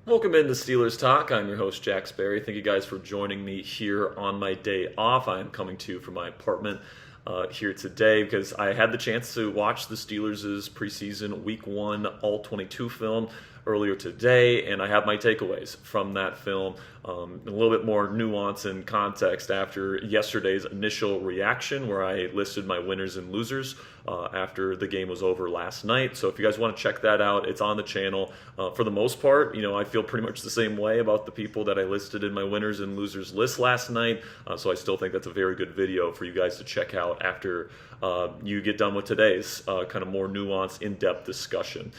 Welcome into Steelers Talk. I'm your host, Jack Sperry. Thank you guys for joining me here on my day off. I am coming to you from my apartment here today because I had the chance to watch the Steelers' preseason Week 1 All-22 film earlier today, and I have my takeaways from that film. A little bit more nuance and context after yesterday's initial reaction where I listed my winners and losers after the game was over last night. So if you guys want to check that out, it's on the channel. For the most part, I feel pretty much the same way about the people that I listed in my winners and losers list last night. So I still think that's a very good video for you guys to check out after you get done with today's kind of more nuanced, in-depth discussion.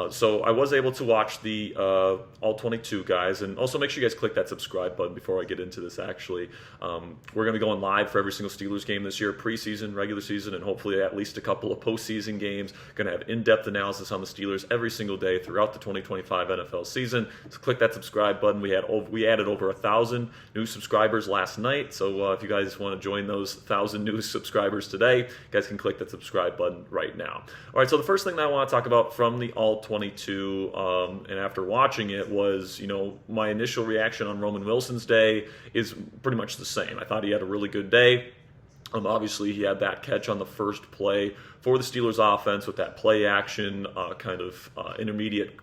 So I was able to watch the All-22 guys, and also make sure you guys click that subscribe button before I get into this actually. We're going to be going live for every single Steelers game this year, preseason, regular season, and hopefully at least a couple of postseason games. Going to have in-depth analysis on the Steelers every single day throughout the 2025 NFL season. So click that subscribe button. We added over 1,000 new subscribers last night, so if you guys want to join those 1,000 new subscribers today, you guys can click that subscribe button right now. All right, so the first thing that I want to talk about from the All-22 and after watching it was, my initial reaction on Roman Wilson's day is pretty much the same. I thought he had a really good day. Obviously, he had that catch on the first play for the Steelers offense with that play action intermediate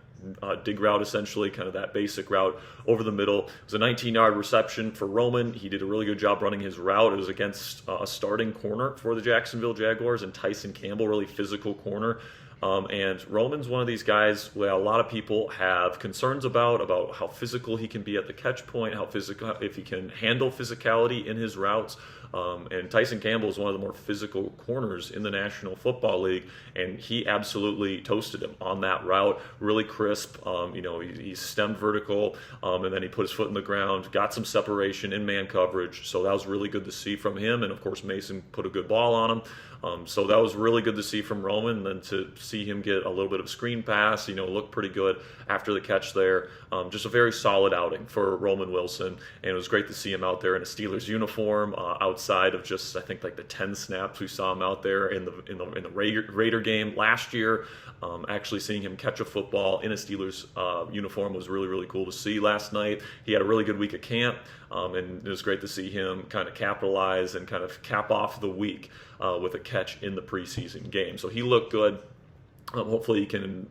dig route, essentially, kind of that basic route over the middle. It was a 19-yard reception for Roman. He did a really good job running his route. It was against a starting corner for the Jacksonville Jaguars and Tyson Campbell, really physical corner. And Roman's one of these guys where a lot of people have concerns about how physical he can be at the catch point, how physical, if he can handle physicality in his routes. And Tyson Campbell is one of the more physical corners in the National Football League, and he absolutely toasted him on that route. Really crisp. He stemmed vertical, and then he put his foot in the ground, got some separation in man coverage. So that was really good to see from him. And of course, Mason put a good ball on him. So that was really good to see from Roman, and then to see him get a little bit of screen pass, look pretty good after the catch there. Just a very solid outing for Roman Wilson, and it was great to see him out there in a Steelers uniform outside of just, I think, like the 10 snaps we saw him out there in the Raider game last year. Actually seeing him catch a football in a Steelers uniform was really, really cool to see last night. He had a really good week of camp, and it was great to see him kind of capitalize and kind of cap off the week with a catch in the preseason game. So he looked good. Hopefully he can,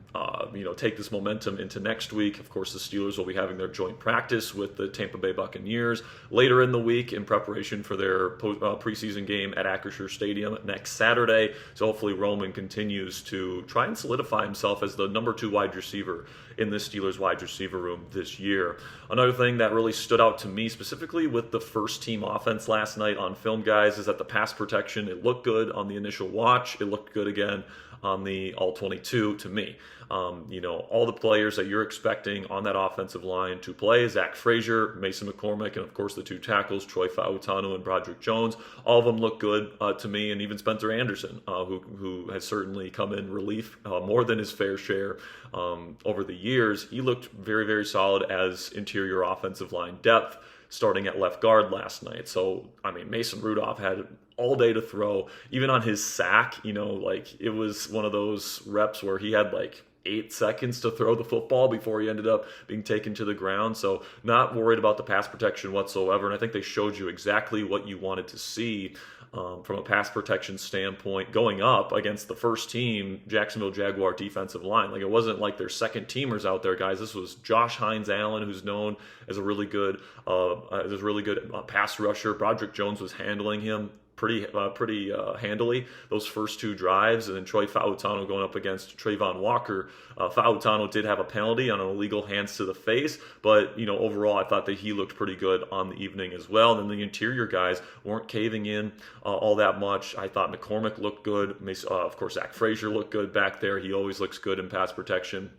take this momentum into next week. Of course, the Steelers will be having their joint practice with the Tampa Bay Buccaneers later in the week in preparation for their preseason game at Acrisure Stadium next Saturday. So hopefully Roman continues to try and solidify himself as the number 2 wide receiver in this Steelers wide receiver room this year. Another thing that really stood out to me specifically with the first team offense last night on film, guys, is that the pass protection, it looked good on the initial watch. It looked good again on the All-22 to me. All the players that you're expecting on that offensive line to play, Zach Frazier, Mason McCormick, and of course the 2 tackles, Troy Fautanu and Broderick Jones, all of them look good to me, and even Spencer Anderson, who has certainly come in relief more than his fair share over the years. He looked very, very solid as interior offensive line depth, starting at left guard last night. So, Mason Rudolph had all day to throw. Even on his sack, it was one of those reps where he had 8 seconds to throw the football before he ended up being taken to the ground. So not worried about the pass protection whatsoever. And I think they showed you exactly what you wanted to see from a pass protection standpoint going up against the first team Jacksonville Jaguar defensive line. It wasn't like their second teamers out there, guys. This was Josh Hines-Allen, who's known as a really good pass rusher. Broderick Jones was handling him pretty handily those first 2 drives, and then Troy Fautanu going up against Trayvon Walker. Fautanu did have a penalty on an illegal hands to the face, but overall I thought that he looked pretty good on the evening as well. And then the interior guys weren't caving in all that much. I thought McCormick looked good. Of course, Zach Frazier looked good back there. He always looks good in pass protection.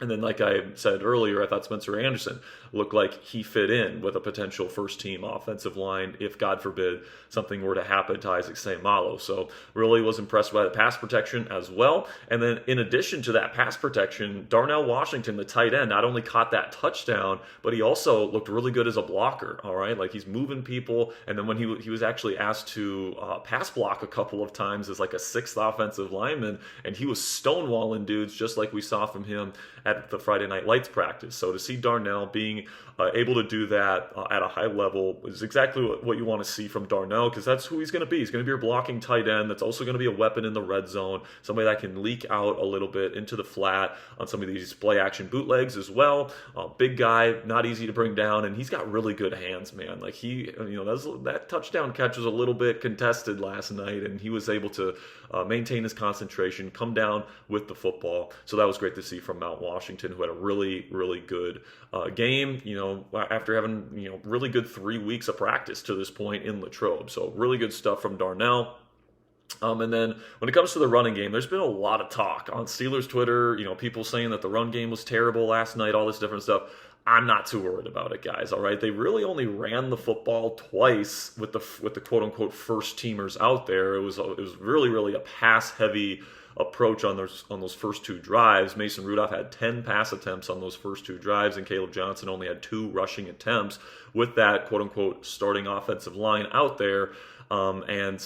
And then, like I said earlier, I thought Spencer Anderson looked like he fit in with a potential first-team offensive line if, God forbid, something were to happen to Isaac Seumalo. So really was impressed by the pass protection as well. And then in addition to that pass protection, Darnell Washington, the tight end, not only caught that touchdown, but he also looked really good as a blocker, all right? He's moving people. And then when he was actually asked to pass block a couple of times as a 6th offensive lineman, and he was stonewalling dudes just like we saw from him at the Friday Night Lights practice. So to see Darnell being able to do that at a high level is exactly what you want to see from Darnell, because that's who he's going to be. He's going to be your blocking tight end that's also going to be a weapon in the red zone, somebody that can leak out a little bit into the flat on some of these play action bootlegs as well. Big guy, not easy to bring down, and he's got really good hands, man. Like that touchdown catch was a little bit contested last night, and he was able to maintain his concentration, come down with the football. So that was great to see from Mount Washington, who had a really, really good game, after having, really good 3 weeks of practice to this point in Latrobe. So really good stuff from Darnell. And then when it comes to the running game, there's been a lot of talk on Steelers Twitter, people saying that the run game was terrible last night, all this different stuff. I'm not too worried about it, guys. All right, they really only ran the football twice with the quote unquote first teamers out there. It was really, really a pass heavy approach on those first 2 drives. Mason Rudolph had 10 pass attempts on those first 2 drives, and Kaleb Johnson only had 2 rushing attempts with that quote unquote starting offensive line out there. And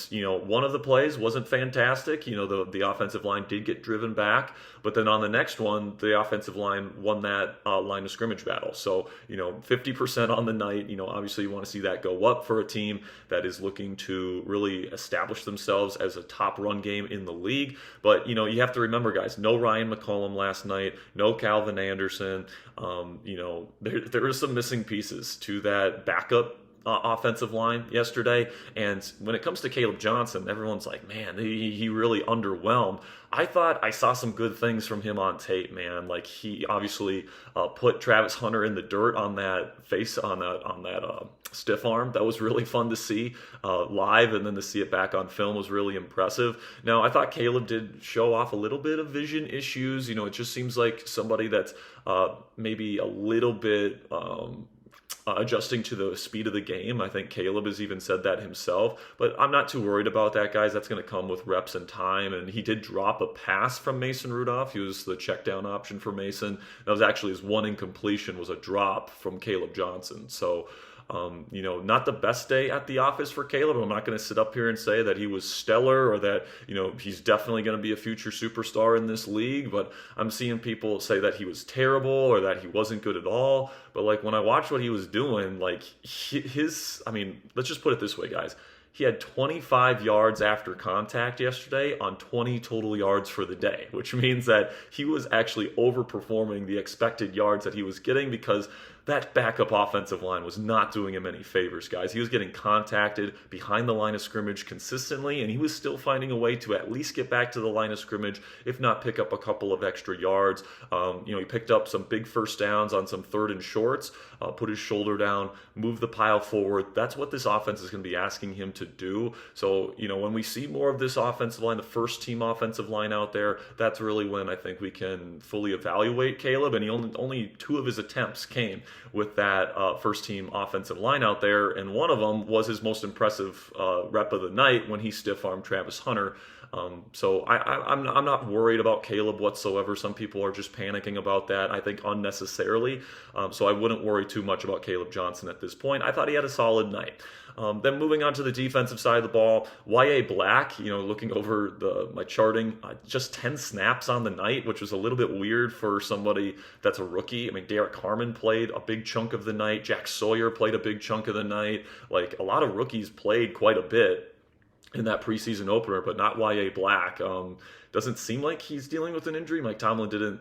one of the plays wasn't fantastic. The offensive line did get driven back, but then on the next one, the offensive line won that line of scrimmage battle. So 50% on the night. Obviously you want to see that go up for a team that is looking to really establish themselves as a top run game in the league. But you have to remember, guys, no Ryan McCollum last night, no Calvin Anderson. There are some missing pieces to that backup offensive line yesterday. And when it comes to Kaleb Johnson, everyone's like, man, he really underwhelmed. I thought I saw some good things from him on tape, man. Like, he obviously put Travis Hunter in the dirt on that stiff arm. That was really fun to see live, and then to see it back on film was really impressive. Now, I thought Kaleb did show off a little bit of vision issues. It just seems like somebody that's maybe a little bit adjusting to the speed of the game. I think Kaleb has even said that himself, but I'm not too worried about that, guys. That's going to come with reps and time. And he did drop a pass from Mason Rudolph. He was the check down option for Mason. That was actually his one incompletion, was a drop from Kaleb Johnson. So not the best day at the office for Kaleb. I'm not going to sit up here and say that he was stellar or that, he's definitely going to be a future superstar in this league, but I'm seeing people say that he was terrible or that he wasn't good at all. But like, when I watched what he was doing, like let's just put it this way, guys. He had 25 yards after contact yesterday on 20 total yards for the day, which means that he was actually overperforming the expected yards that he was getting, because that backup offensive line was not doing him any favors, guys. He was getting contacted behind the line of scrimmage consistently, and he was still finding a way to at least get back to the line of scrimmage, if not pick up a couple of extra yards. He picked up some big first downs on some 3rd and shorts, put his shoulder down, moved the pile forward. That's what this offense is going to be asking him to do. So, when we see more of this offensive line, the first team offensive line out there, that's really when I think we can fully evaluate Kaleb. And he only 2 of his attempts came with that first team offensive line out there, and one of them was his most impressive rep of the night when he stiff armed Travis Hunter. So I'm not worried about Kaleb whatsoever. Some people are just panicking about that, I think unnecessarily. So I wouldn't worry too much about Kaleb Johnson at this point. I thought he had a solid night. Then moving on to the defensive side of the ball, Y.A. Black, looking over my charting, just 10 snaps on the night, which was a little bit weird for somebody that's a rookie. Derek Harmon played a big chunk of the night. Jack Sawyer played a big chunk of the night. Like, a lot of rookies played quite a bit in that preseason opener, but not Y.A. Black. Doesn't seem like he's dealing with an injury. Mike Tomlin didn't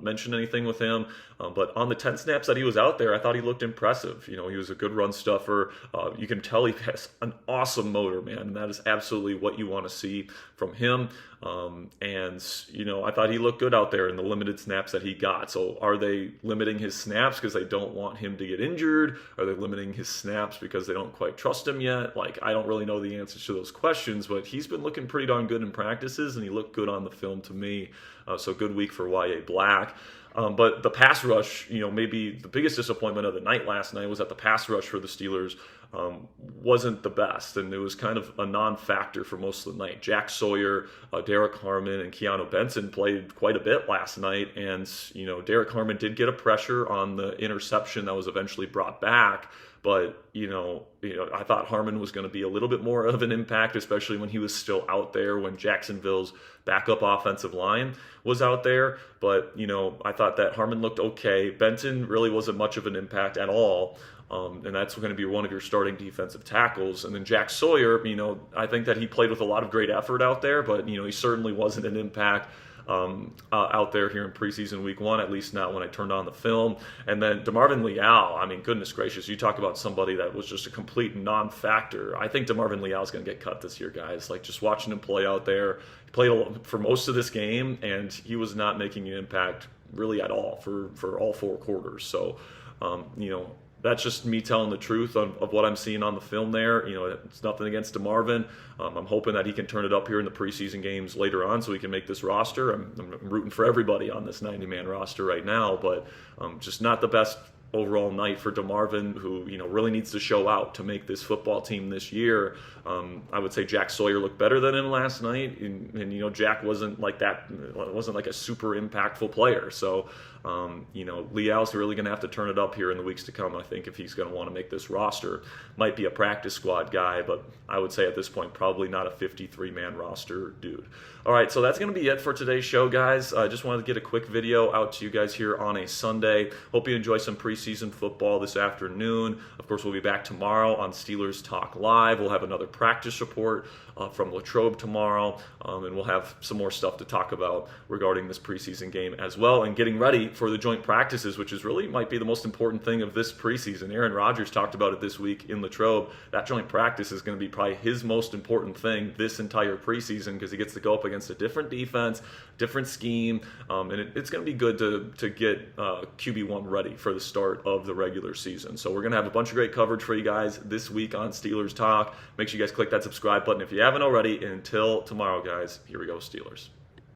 mention anything with him. But on the 10 snaps that he was out there, I thought he looked impressive. He was a good run stuffer. You can tell he has an awesome motor, man. And that is absolutely what you want to see from him. I thought he looked good out there in the limited snaps that he got. So are they limiting his snaps because they don't want him to get injured? Are they limiting his snaps because they don't quite trust him yet? I don't really know the answers to those questions, but he's been looking pretty darn good in practices, and he looked good on the film to me. So good week for Y.A. Black. But the pass rush, maybe the biggest disappointment of the night last night was that the pass rush for the Steelers wasn't the best, and it was kind of a non-factor for most of the night. Jack Sawyer, Derek Harmon, and Keanu Benson played quite a bit last night, and Derek Harmon did get a pressure on the interception that was eventually brought back. But I thought Harmon was going to be a little bit more of an impact, especially when he was still out there, when Jacksonville's backup offensive line was out there. But I thought that Harmon looked okay. Benton really wasn't much of an impact at all. And that's going to be one of your starting defensive tackles. And then Jack Sawyer, I think that he played with a lot of great effort out there, but he certainly wasn't an impact out there here in preseason week 1, at least not when I turned on the film. And then DeMarvin Leal, I mean, goodness gracious, you talk about somebody that was just a complete non-factor. I think DeMarvin Leal is going to get cut this year, guys. Like, just watching him play out there, he played for most of this game, and he was not making an impact really at all for all 4 quarters. So, that's just me telling the truth of what I'm seeing on the film there. It's nothing against DeMarvin. I'm hoping that he can turn it up here in the preseason games later on so he can make this roster. I'm rooting for everybody on this 90-man roster right now, but just not the best overall night for DeMarvin, who really needs to show out to make this football team this year. I would say Jack Sawyer looked better than him last night, and Jack wasn't like that. Wasn't like a super impactful player. So Leal's really going to have to turn it up here in the weeks to come, I think, if he's going to want to make this roster. Might be a practice squad guy, but I would say at this point probably not a 53-man roster dude. All right, so that's going to be it for today's show, guys. I just wanted to get a quick video out to you guys here on a Sunday. Hope you enjoy some preseason football this afternoon. Of course, we'll be back tomorrow on Steelers Talk Live. We'll have another practice report from Latrobe tomorrow, and we'll have some more stuff to talk about regarding this preseason game as well, and getting ready for the joint practices, which is really might be the most important thing of this preseason. Aaron Rodgers talked about it this week in Latrobe. That joint practice is going to be probably his most important thing this entire preseason, because he gets to go up against a different defense, different scheme, and it's going to be good to get QB1 ready for the start of the regular season. So we're going to have a bunch of great coverage for you guys this week on Steelers Talk. Make sure you guys click that subscribe button if you haven't already. And until tomorrow, guys, here we go, Steelers.